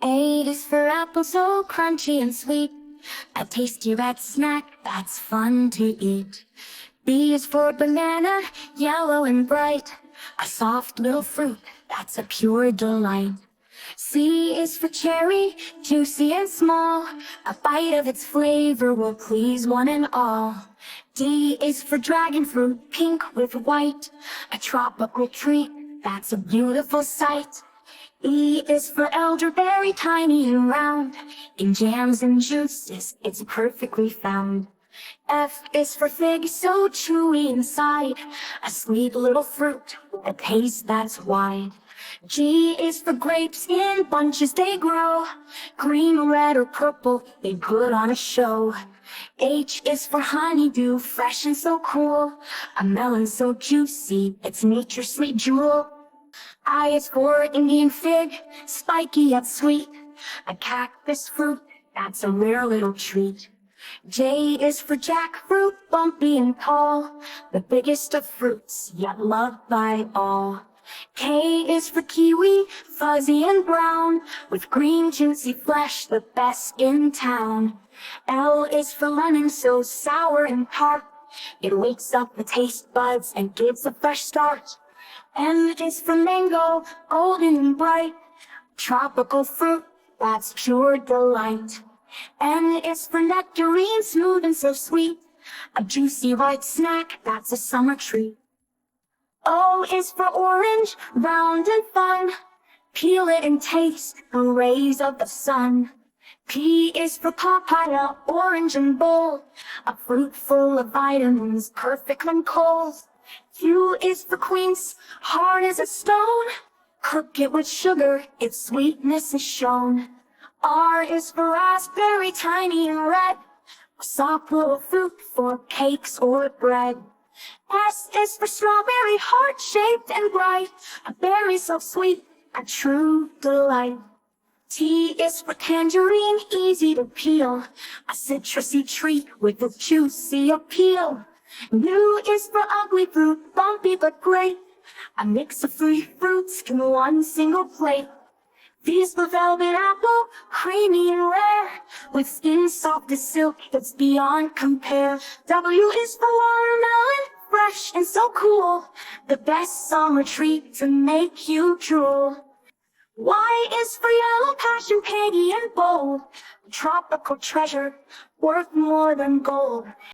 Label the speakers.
Speaker 1: A is for apple, so crunchy and sweet. A tasty red snack that's fun to eat. B is for banana, yellow and bright. A soft little fruit that's a pure delight. C is for cherry, juicy and small. A bite of its flavor will please one and all. D is for dragon fruit, pink with white. A tropical treat that's a beautiful sight. E is for elderberry, tiny and round. In jams and juices, it's perfectly found. F is for fig, so chewy inside. A sweet little fruit with a taste that's wide. G is for grapes, in bunches they grow. Green, red, or purple, they put on a show. H is for honeydew, fresh and so cool. A melon so juicy, it's nature's sweet jewel. I is for Indian fig, spiky yet sweet. A cactus fruit, that's a rare little treat. J is for jackfruit, bumpy and tall. The biggest of fruits, yet loved by all. K is for kiwi, fuzzy and brown. With green juicy flesh, the best in town. L is for lemon, so sour and tart. It wakes up the taste buds and gives a fresh start. M is for mango, golden and bright. Tropical fruit, that's pure delight. N is for nectarine, smooth and so sweet. A juicy white snack, that's a summer treat. O is for orange, round and fun. Peel it and taste the rays of the sun. P is for papaya, orange and bold. A fruit full of vitamins, perfect when cold. Q is for quince, hard as a stone. Cook it with sugar, its sweetness is shown. R is for raspberry, tiny and red. A soft little fruit for cakes or bread. S is for strawberry, heart-shaped and bright. A berry so sweet, a true delight. T is for tangerine, easy to peel. A citrusy treat with a juicy appeal. U is for ugly fruit, bumpy but great. A mix of three fruits in one single plate. V is for velvet apple, creamy and rare. With skin soft as silk, that's beyond compare. W is for watermelon, fresh and so cool. The best summer treat to make you drool. Y is for yellow passion, candy and bold. A tropical treasure, worth more than gold.